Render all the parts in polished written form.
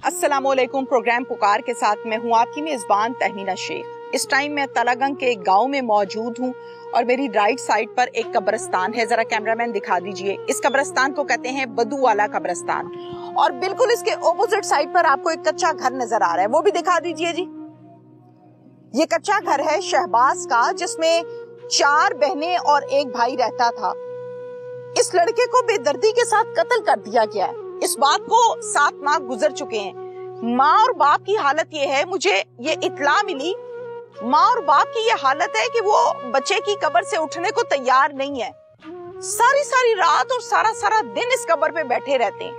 अस्सलामुअलैकुम। प्रोग्राम पुकार के साथ मैं हूँ आपकी मेजबान तहमीना शेख। इस टाइम मैं तलागंग के एक गांव में मौजूद हूँ और मेरी राइट साइड पर एक कब्रिस्तान है। जरा कैमरामैन दिखा दीजिए। इस कब्रिस्तान को कहते हैं बदू वाला कब्रिस्तान और बिल्कुल इसके ऑपोजिट साइड पर आपको एक कच्चा घर नजर आ रहा है, वो भी दिखा दीजिए जी। ये कच्चा घर है शहबाज का, जिसमें 4 बहनें और एक भाई रहता था। इस लड़के को बेदर्दी के साथ कत्ल कर दिया गया है। इस बात को 7 माह गुजर चुके हैं। माँ और बाप की हालत ये है, मुझे ये इत्ला मिली, माँ और बाप की ये हालत है कि वो बच्चे की कब्र से उठने को तैयार नहीं है। सारी रात और सारा दिन इस कब्र पे बैठे रहते हैं।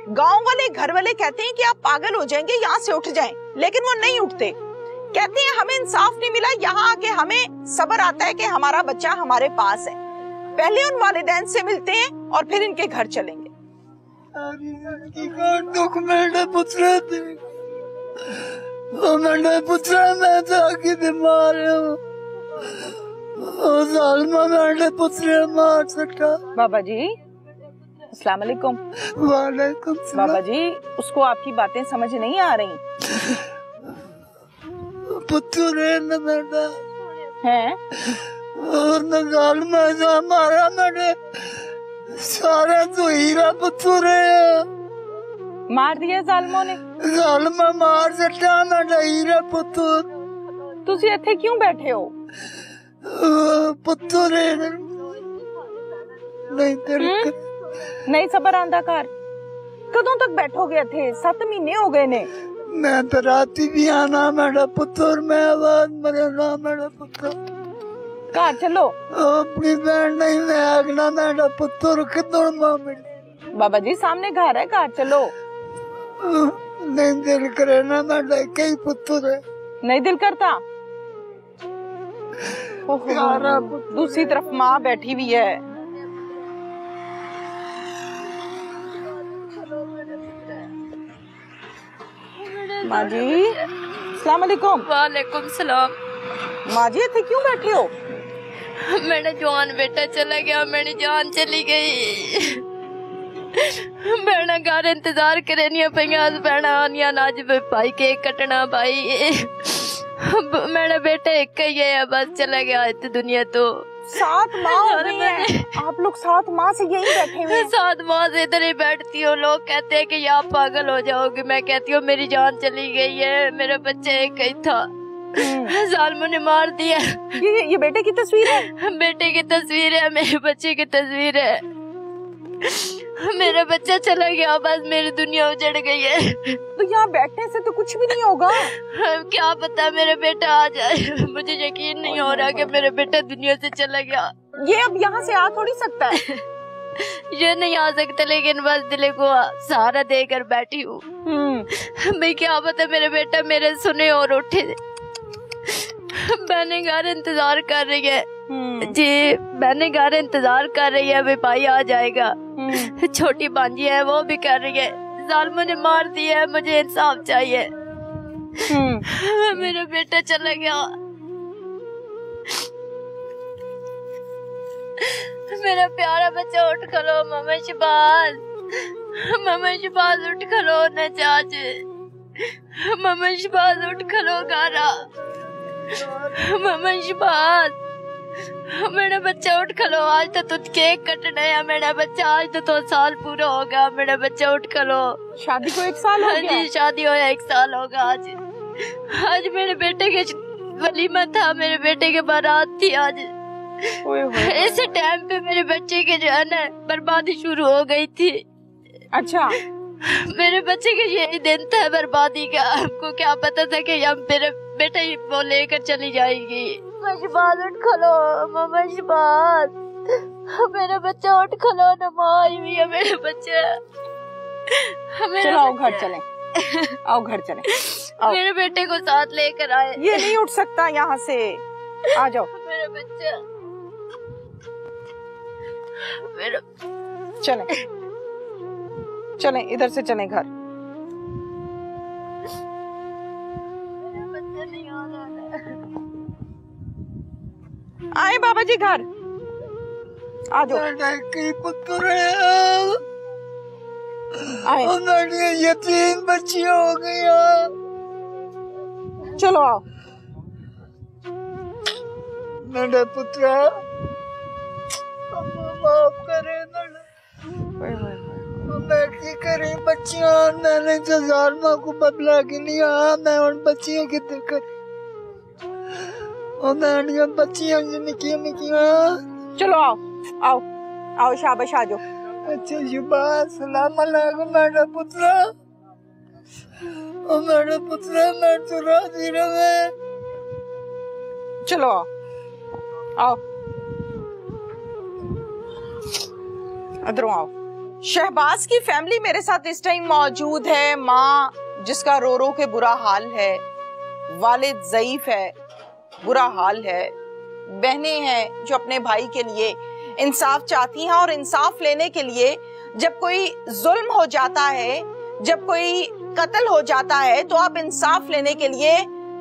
गांव वाले, घर वाले कहते हैं कि आप पागल हो जाएंगे, यहाँ से उठ जाएं, लेकिन वो नहीं उठते। कहते हैं हमें इंसाफ नहीं मिला, यहाँ आके हमें सब्र आता है कि हमारा बच्चा हमारे पास है। पहले उन वालिदैन से मिलते हैं और फिर इनके घर चलेंगे। मैं जाके बीमार हूँ, मार सकता। बाबा जी अस्सलाम वालेकुम। वालेकुम सलाम। बाबा जी, उसको आपकी बातें समझ नहीं आ रही पुत्र हैं? और न मारा मैंने सारा तो हीरा पुत्र है। मार दिया जालिमों ने? जालिमा मार सटा मैं हीरा पुत्र। तुसी इत्थे क्यों बैठे हो? पुत्र नहीं नहीं सबर आंदा कर। कदों तक बैठोगे इत्थे? 7 महीने हो गए ने। मैं तो राती भी आना मेरा पुत्र, मैं आवाज मरना मेरा पुत्र। घर चलो। अपनी बहन नहीं, मैं आगना मेरा पुत्र किधर मामे। बाबा जी सामने घर है, घर चलो। नहीं दिल करे ना, मेरा कई पुत्र है। नहीं दिल करता? दूसरी तरफ माँ बैठी हुई है। माँ जी अस्सलाम वालेकुम। वालेकुम सलाम। माँ जी इत्थे क्यों बैठे हो? मेरा जवान बेटा चला गया, मेरी जान चली गई। भैना घर इंतजार करनिया पईयां, भैना आनिया अज भाई केक कटना भाई। मेरा बेटा एक ही है, बस चला गया इस दुनिया तो। 7 माह हो गई हैं। आप लोग 7 माह से यही बैठे हुए हैं? 7 माह से इधर ही बैठती हूँ। लोग कहते हैं कि आप पागल हो जाओगे, मैं कहती हूँ मेरी जान चली गई है, मेरा बच्चा एक ही था, जालिमों ने मार दिया। ये बेटे की तस्वीर है? बेटे की तस्वीर है, मेरे बच्चे की तस्वीर है। मेरा बच्चा चला गया, बस मेरी दुनिया उजड़ गई है। तो यहाँ बैठने से तो कुछ भी नहीं होगा। क्या पता मेरा बेटा आ जाए। मुझे यकीन नहीं हो रहा कि मेरा बेटा दुनिया से चला गया। ये अब यहाँ से आ थोड़ी सकता है। ये नहीं आ सकता, लेकिन बस दिल को सहारा देकर बैठी हूँ। मैं क्या पता मेरा बेटा मेरे सुने और उठे। बहने घर इंतजार कर रही है जी, बहने घर इंतजार कर रही है, वे भाई आ जाएगा। छोटी भांजी है वो भी कर रही है। जालिमों ने मार दिया है, मुझे इंसाफ चाहिए। मेरा बेटा चला गया। मेरा प्यारा बच्चा उठ खलो, मामा शहबाज, मामा शहबाज उठ खलो न चाच, मामा शहबाज उठ खलो गारा, मामा शहबाज मेरा बच्चा उठ खलो। आज तो तुझ केक कटना है मेरा बच्चा, आज तो 2 साल पूरा हो गया। मेरा बच्चा उठ खलो। शादी को 1 साल हो गया? जी शादी हो 1 साल होगा। आज मेरे बेटे के वलीमा था, मेरे बेटे के बारात थी आज। इस टाइम पे मेरे बच्चे के जो है ना बर्बादी शुरू हो गई थी। अच्छा, मेरे बच्चे के यही दिन था बर्बादी का। आपको क्या पता था कि हम मेरे बेटा ही वो लेकर चली जाएगी। शहबाज उठ खलो, मामा शहबाज मेरा बच्चा उठ खलो ना, माँ आई हुई है मेरे बच्चे। चलो आओ घर चलें, आओ घर चलें। मेरे बेटे को साथ लेकर आए। ये नहीं उठ सकता यहाँ से, आ जाओ। मेरा बच्चा मेरा चलें चलें, इधर से चलें घर। मेरा बच्चा नहीं आ रहा। आए बाबा जी घर, आ जाओ। मेरी यतीम बच्चियां हो गई। चलो आओ। मेरे पुत्रा माफ करे, मैं की करी बच्चियां, मैंने जो जालमा को बदला के लिया, मैं उन बच्चियों की दिक्कत और मैं बच्चियां निकिया निकिया। चलो आओ आओ आओ, शाबाश आ जाओ। अच्छा शुभाष, सलाम अलैकुम मेरा पुत्रा। और मेरा पुत्रा मैं तो राजी रहे। चलो आओ आओ, इधर आओ। शहबाज की फैमिली मेरे साथ इस टाइम मौजूद है। माँ जिसका रो रो के बुरा हाल है, वालिद ज़ईफ है, बुरा हाल है, बहनें हैं जो अपने भाई के लिए इंसाफ चाहती हैं, और इंसाफ लेने के लिए जब कोई जुल्म हो जाता है, जब कोई कत्ल हो जाता है, तो आप इंसाफ लेने के लिए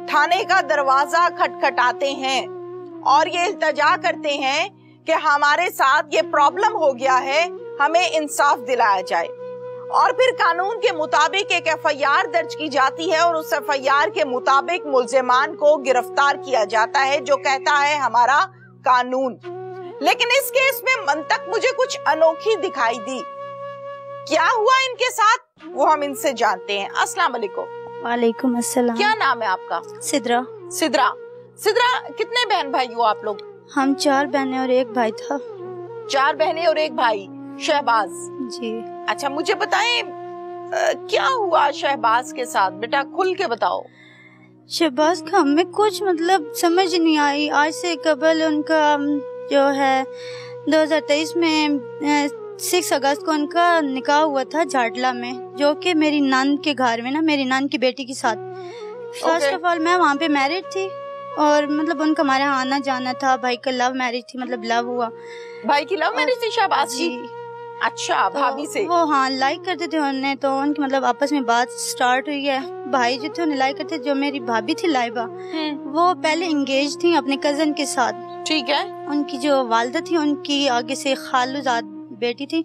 थाने का दरवाजा खटखटाते हैं और ये इल्तजा करते हैं कि हमारे साथ ये प्रॉब्लम हो गया है, हमें इंसाफ दिलाया जाए। और फिर कानून के मुताबिक एक एफआईआर दर्ज की जाती है और उस एफआईआर के मुताबिक मुल्जिमान को गिरफ्तार किया जाता है, जो कहता है हमारा कानून। लेकिन इस केस में मंतक मुझे कुछ अनोखी दिखाई दी। क्या हुआ इनके साथ वो हम इनसे जानते हैं। अस्सलाम वालेकुम। वालेकुम अस्सलाम। क्या नाम है आपका? सिद्रा। सिद्रा, सिद्रा कितने बहन भाई हो आप लोग? हम 4 बहनें और 1 भाई था। 4 बहनें और 1 भाई। शहबाज जी। अच्छा मुझे बताएं क्या हुआ शहबाज के साथ, बेटा खुल के बताओ। शहबाज का हमें कुछ मतलब समझ नहीं आई। आज से कबल उनका जो है 2023 में 6 अगस्त को उनका निकाह हुआ था झाटला में, जो कि मेरी नान के घर में ना, मेरी नान की बेटी के साथ। फर्स्ट ऑफ ऑल मैं वहाँ पे मैरिड थी और मतलब उनका हमारे यहाँ आना जाना था। भाई का लव मैरिज थी, मतलब लव हुआ। भाई की लव मैरिज थी शहबाज की? अच्छा, भाभी से वो हाँ लाइक करते थे उन्हें, तो उनकी मतलब आपस में बात स्टार्ट हुई है। भाई जो थे उन्हें लाइक करते। जो मेरी भाभी थी लाइबा, वो पहले एंगेज थी अपने कजन के साथ। ठीक है। उनकी जो वालदा थी, उनकी आगे से खालूजाद बेटी थी,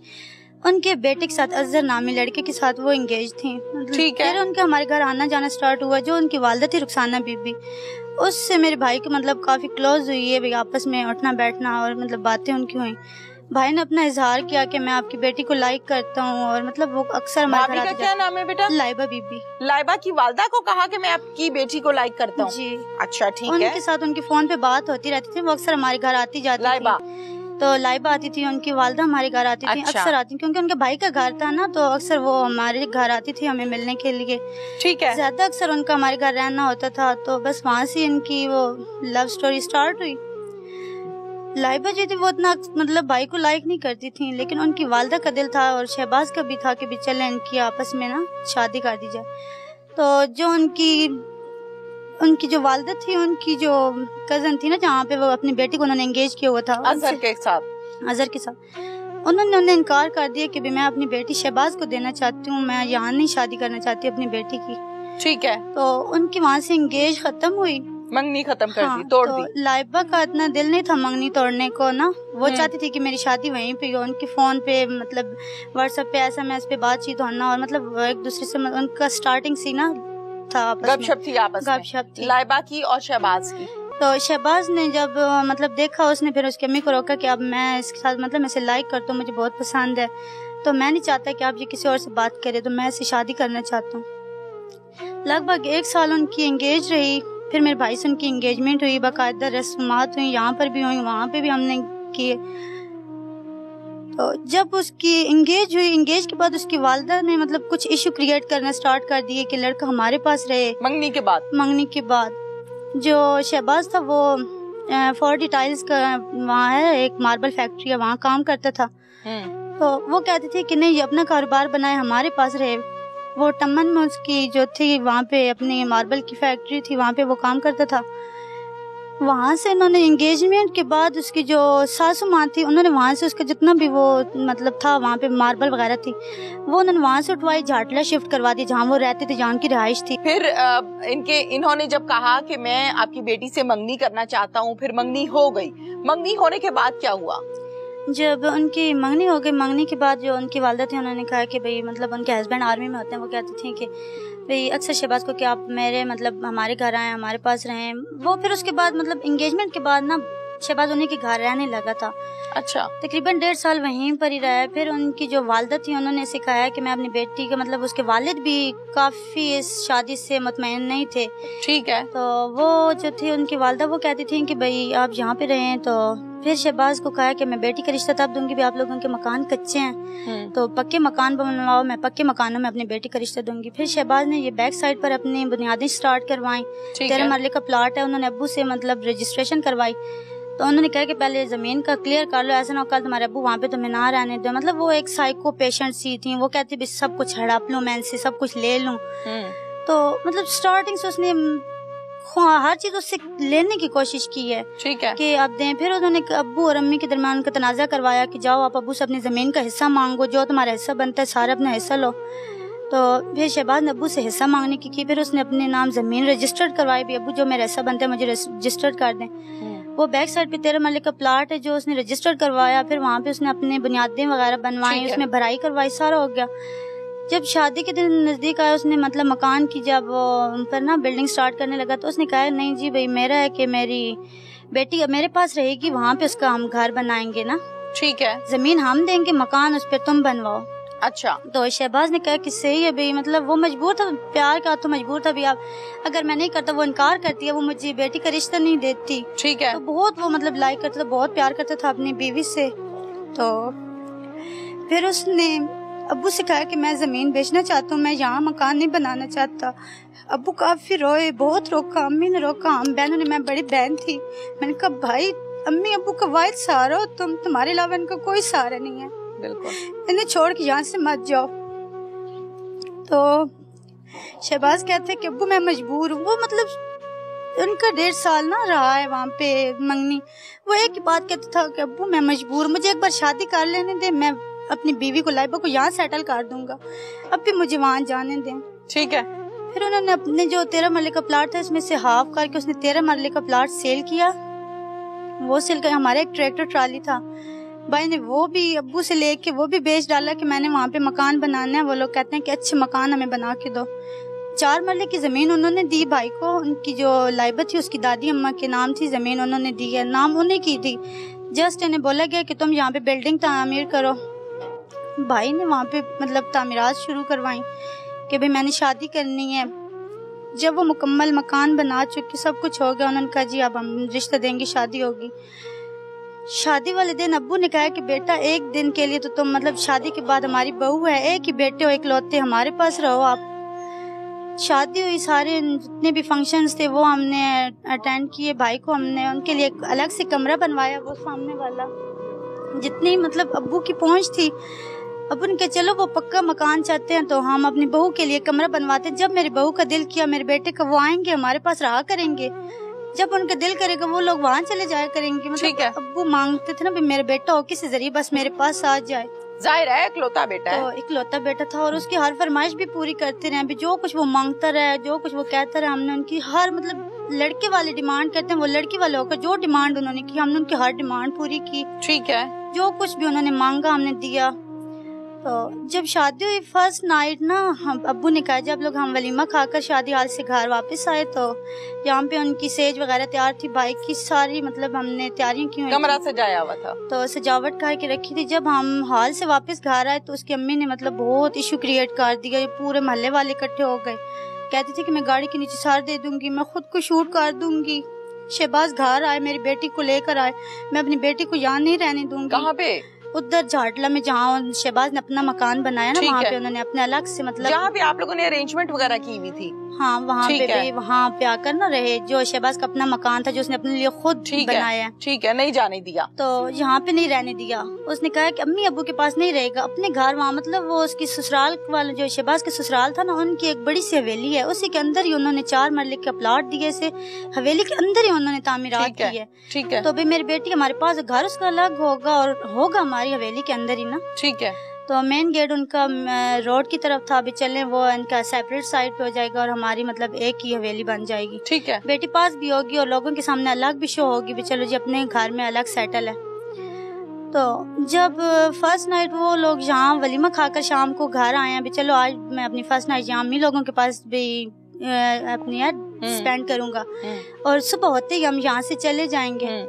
उनके बेटे के साथ अजहर नामी लड़के के साथ वो एंगेज थी। ठीक है। फिर उनका हमारे घर आना जाना स्टार्ट हुआ। जो उनकी वालदा थी रुखसाना बीबी, उससे मेरे भाई के मतलब काफी क्लोज हुई है, आपस में उठना बैठना और मतलब बातें उनकी हुई। भाई ने अपना इजहार किया कि मैं आपकी बेटी को लाइक करता हूँ, और मतलब वो अक्सर हमारे घर आती। क्या नाम है बेटा? लाइबा बीबी। लाइबा की वालदा को कहा कि मैं आपकी बेटी को लाइक करता हूँ। जी। अच्छा ठीक है। उनके साथ उनकी फोन पे बात होती रहती थी। वो अक्सर हमारे घर आती जाती लाइबा। तो लाइबा आती थी, उनकी वालदा हमारे घर आती थी। अक्सर आती, क्योंकि उनके भाई का घर था ना, तो अक्सर वो हमारे घर आती थी हमें मिलने के लिए। ठीक है। ज्यादा अक्सर उनका हमारे घर रहना होता था। तो बस वहाँ से इनकी वो लव स्टोरी स्टार्ट हुई। लाइबा जी थी वो इतना मतलब भाई को लाइक नहीं करती थी, लेकिन उनकी वालदा का दिल था और शहबाज का भी था कि भी चले इनकी आपस में ना शादी कर दी जाए। तो जो उनकी जो वालदा थी, उनकी जो कजन थी ना, जहाँ पे वो अपनी बेटी को उन्होंने एंगेज किया हुआ था अजहर के साथ, उन्होंने उन्हें इनकार कर दिया कि मैं अपनी बेटी शहबाज को देना चाहती हूँ, मैं यहाँ नहीं शादी करना चाहती अपनी बेटी की। ठीक है। तो उनकी वहाँ से एंगेज खत्म हुई, मंगनी खत्म कर दी, तोड़ दी। लाइबा का इतना दिल नहीं था मंगनी तोड़ने को ना, वो चाहती थी कि मेरी शादी वहीं पे हो। उनके फोन पे मतलब व्हाट्सएप पे SMS पे बातचीत होना, और मतलब एक दूसरे से उनका स्टार्टिंग सी ना था, गपशप थी आपस में, गपशप थी लाइबा की और शहबाज की। तो शहबाज ने जब मतलब देखा, उसने फिर उसकी अम्मी को रोका कि अब मैं इसके साथ मतलब मैं इसे लाइक करता हूँ, मुझे बहुत पसंद है, तो मैं नहीं चाहता कि आप ये किसी और से बात करे, तो मैं इसे शादी करना चाहता हूँ। लगभग 1 साल उनकी एंगेज रही। फिर मेरे भाई से उनकी एंगेजमेंट हुई, बाकायदा रस्मात हुई, यहाँ पर भी हुई, वहाँ पे भी हमने किए। तो जब उसकी एंगेज हुई, एंगेज के बाद उसकी वालदा ने मतलब कुछ इशू क्रिएट करना स्टार्ट कर दिए कि लड़का हमारे पास रहे। मंगनी के बाद जो शहबाज था वो 40 टाइल्स का वहाँ है एक मार्बल फैक्ट्री है, वहाँ काम करता था। तो वो कहते थे कि नहीं, अपना कारोबार बनाए, हमारे पास रहे। वो टमन में उसकी जो थी वहाँ पे अपनी मार्बल की फैक्ट्री थी, वहाँ पे वो काम करता था। वहाँ से इन्होंने एंगेजमेंट के बाद उसकी जो सासू माँ थी, उन्होंने वहाँ से उसका जितना भी वो मतलब था वहाँ पे मार्बल वगैरह थी, वो उन्होंने वहाँ से उठवाई, झाटला शिफ्ट करवा दी जहाँ वो रहते थे, जहाँ उनकी रिहाइश थी। फिर इन्होंने जब कहा कि मैं आपकी बेटी से मंगनी करना चाहता हूँ, फिर मंगनी हो गई। मंगनी होने के बाद क्या हुआ? جب ان کی منگنی ہو گئی، منگنی کے بعد جو ان کی والدہ تھی انہوں نے کہا کہ بھئی مطلب ان کے ہسبینڈ آرمی میں ہوتے ہیں، وہ کہتی تھیں کہ بھئی اکثر شہباز کو کہ آپ میرے مطلب ہمارے گھر آئیں، ہمارے پاس رہیں. وہ پھر اس کے بعد مطلب انگیجمنٹ کے بعد نا شہباز انہیں کے گھر رہنے لگا تھا. اچھا. تقریباً 1.5 سال وہیں پر ہی رہا. پھر ان کی جو والدہ تھی انہوں نے سکھایا کہ میں اپنی بیٹی کا مطلب اس کے والد بھی کافی اس شادی سے مطمئن نہیں تھے. ٹھیک ہے. تو وہ جو تھی ان کی والدہ وہ کہتی تھیں کہ بھئی آپ یہاں پہ رہیں. تو پھر شہباز کو کہا کہ میں بیٹی کا رشتہ تب دوں گی بھی آپ لوگوں کے مکان کچے ہیں تو پکے مکان بنواؤ، میں پکے مکانوں میں اپنی بیٹی کا رشتہ دوں گی. پھر شہباز نے یہ بیک سائڈ پر اپنی بنیادیں سٹارٹ کروائیں. 13 مرلے کا پلاٹ ہے، انہوں نے ابو سے مطلب رجسٹریشن کروائی. تو انہوں نے کہا کہ پہلے زمین کا کلیئر کر لو، ایسا نہ ہو کل تمہارے ابو وہاں پہ تمہیں نہ رہنے دو. مطلب وہ ایک سائیکو پیشنٹ سی تھیں، وہ کہتی بس سب کچھ ہڑپ لوں، میں ان سے سب کچھ لے لوں. تو مطلب سٹارٹنگ سے اس نے ہر چیز اس سے لینے کی کوشش کی ہے. ٹھیک ہے کہ آپ دیں. پھر انہوں نے ابو اور امی کے درمیان ان کا تنازع کروایا کہ جاؤ آپ ابو سے اپنی زمین کا حصہ مانگو، جو تمہارا حصہ بنتا ہے سارا اپنا حصہ لو. تو پھر شہباز نے ابو سے حصہ مانگنے کی. پھر اس نے اپنے نام زمین رجسٹرڈ کروائی بھی، ابو جو میرا حصہ بنتا ہے مجھے رجسٹرڈ کر دیں. وہ بیک سائڈ پہ 13 مرلے کا پلاٹ ہے جو اس نے رجسٹرڈ کروایا. پھر وہاں پہ اس نے اپنے بنیادیں وغیرہ بنوائیں، اس میں بھرائی کروائی، سارا ہو گیا. جب شادی کے دن نزدیک آیا اس نے مطلب مکان کی جب پر نا بلڈنگ سٹارٹ کرنے لگا تو اس نے کہا نہیں جی بھئی میرا ہے کہ میری بیٹی میرے پاس رہے گی، وہاں پہ اس کا ہم گھر بنائیں گے نا. ٹھیک ہے. زمین ہم دیں گے، مکان اس پہ تم بنواؤ. اچھا. تو شہباز نے کہا کہ صحیح ہے بھئی، مطلب وہ مجبور تھا، پیار کا تو مجبور تھا بھی. آپ اگر میں نہیں کرتا وہ انکار کرتی ہے، وہ مجھے بیٹی کا رشتہ نہیں دیتی. ٹھیک ہے. تو بہت وہ مطلب لائک کرتا تھا، بہت پیار کرتا تھا اپنی بیوی سے. تو پھر اس نے ابو سے کہا کہ میں زمین بیچنا چاہتا ہوں، میں یہاں مکان نہیں بنانا چاہتا. ابو کافی روئے، بہت روکا، امی نے روکا، ہم بہنوں نے، میں بڑی بہن تھی، میں نے کہا بھائی امی ابو کا واحد سہارا ہو تم، تمہارے علاوہ ان کا کوئی سہارا نہیں ہے، بالکل انہیں چھوڑ کے یہاں سے مت جاؤ. تو شہباز کہتے کہ ابو میں مجبور ہوں. وہ مطلب ان کا 1.5 سال نہ رہا ہے وہاں پہ منگنی. وہ ایک ہی بات کہتا تھا کہ ابو میں مجبور، مجھے ایک بار شادی کر لینے دے، میں اپنی بیوی کو لائبہ کو یہاں سیٹل کر دوں گا، اب بھی مجھے وہاں جانے دیں. ٹھیک ہے. پھر انہوں نے اپنے جو 13 مرلے کا پلاٹ تھا اس میں سے ہاف کر کے اس نے 13 مرلے کا پلاٹ سیل کیا. وہ سیل کر ہمارے ایک ٹریکٹر ٹرالی تھا، بھائی نے وہ بھی ابو سے لے کے وہ بھی بیچ ڈالا کہ میں نے وہاں پہ مکان بنانا ہے. وہ لوگ کہتے ہیں کہ اچھے مکان ہمیں بنا کے دو. 4 مرلے کی زمین انہوں نے دی بھائی کو. ان کی جو لائبہ تھی اس کی دادی اماں کے نام تھی زمین، انہوں نے دی ہے، نام انہیں کی تھی. جسٹ انہیں بولا گیا کہ تم یہاں پہ بلڈنگ تعمیر کرو. بھائی نے وہاں پہ مطلب تعمیرات شروع کروائیں کہ بھئی میں نے شادی کرنی ہے. جب وہ مکمل مکان بنا چکے، سب کچھ ہو گیا، انہوں نے کہا جی اب ہم رشتہ دیں گے، شادی ہوگی. شادی والے دن ابو نے کہا کہ بیٹا ایک دن کے لیے تو تم مطلب شادی کے بعد ہماری بہو ہے، ایک ہی بیٹے ہو اکلوتے، ہمارے پاس رہو آپ. شادی ہوئی، سارے جتنے بھی فنکشنز تھے وہ ہم نے اٹینڈ کیے. بھائی کو ہم نے ان کے لیے ایک الگ سے کمرہ بنوایا، وہ سامنے والا. جتنی مطلب ابو کی پہنچ تھی، ابو نے کہا چلو وہ پکا مکان چاہتے ہیں تو ہم اپنی بہو کے لیے کمرہ بنواتے ہیں. جب میری بہو کا دل کیا میرے بیٹے کا، وہ آئیں گے ہمارے پاس رہا کریں گے. جب ان کا دل کرے گا وہ لوگ وہاں چلے جایا کریں گے. مطلب ابو مانگتے تھے نا بھی میرے بیٹا ہو کسی ذریعے بس میرے پاس آ جائے. ظاہر ہے اکلوتا بیٹا ہے، تو اکلوتا بیٹا تھا اور اس کی ہر فرمائش بھی پوری کرتے رہے. جو کچھ وہ مانگتا رہے، جو کچھ وہ کہتا رہے، ہم نے ان کی ہر مطلب لڑکے والے ڈیمانڈ کرتے ہیں وہ لڑکی والے ہو کر جو ڈیمانڈ انہوں نے کی ہم نے ان کی ہر ڈیمانڈ پوری کی. ٹھیک ہے. جو کچھ بھی انہوں نے مانگا ہم نے دیا. تو جب شادی ہوئی فرسٹ نائٹ نا، ابو نے کہا جب لوگ ہم ولیمہ کھا کر شادی ہال سے گھر واپس آئے تو یہاں پہ ان کی سیج وغیرہ تیار تھی، بھائی کی ساری مطلب ہم نے تیاریاں کی ہوئی، کمرہ سجایا ہوا تھا تو سجاوٹ کر کے رکھی تھی. جب ہم ہال سے واپس گھر آئے تو اس کی امی نے مطلب بہت ایشو کریٹ کر دیا. پورے محلے والے اکٹھے ہو گئے، کہتی تھی کہ میں گاڑی کے نیچے سار دے دوں گی، میں خود کو شوٹ کر دوں گی. شہباز گھر آئے، میری بیٹی کو لے کر آئے، میں اپنی بیٹی کو یہاں نہیں رہنے دوں گی. کہاں پہ؟ ادھر جھاٹلا میں جہاں شہباز نے اپنا مکان بنایا نا، وہاں پہ انہوں نے اپنے الگ سے مطلب جہاں پہ آپ لوگوں نے ارینجمنٹ وغیرہ کی ہوئی تھی، ہاں وہاں پہ بھی وہاں پہ آ کر نہ رہے. جو شہباز کا اپنا مکان تھا جو اس نے اپنے لیے خود بنایا. ٹھیک ہے. نہیں جانے دیا، تو یہاں پہ نہیں رہنے دیا. اس نے کہا کہ امی ابو کے پاس نہیں رہے گا، اپنے گھر وہاں مطلب وہ اس کی سسرال والا جو شہباز کے سسرال تھا نا، ان کی ایک بڑی سی حویلی ہے، اسی کے اندر ہی انہوں نے 4 مرلے کا پلاٹ دیے سے حویلی کے اندر ہی انہوں نے تعمیرات کی ہے. ٹھیک ہے. تو بھی میری بیٹی ہمارے پاس گھر اس کا الگ ہوگا اور ہوگا ہماری حویلی کے اندر ہی نا. ٹھیک ہے. تو مین گیٹ ان کا روڈ کی طرف تھا، ابھی چلیں وہ ان کا سیپریٹ سائڈ پہ ہو جائے گا اور ہماری مطلب ایک ہی حویلی بن جائے گی. ٹھیک ہے. بیٹی پاس بھی ہوگی اور لوگوں کے سامنے الگ بھی شو ہوگی بھی چلو جی اپنے گھر میں الگ سیٹل ہے. تو جب فرسٹ نائٹ وہ لوگ یہاں ولیمہ کھا کر شام کو گھر آئے ہیں، ابھی چلو آج میں اپنی فرسٹ نائٹ یہاں امی لوگوں کے پاس بھی اپنی اسپینڈ کروں گا، اور صبح ہوتے ہی ہم یہاں سے چلے جائیں گے.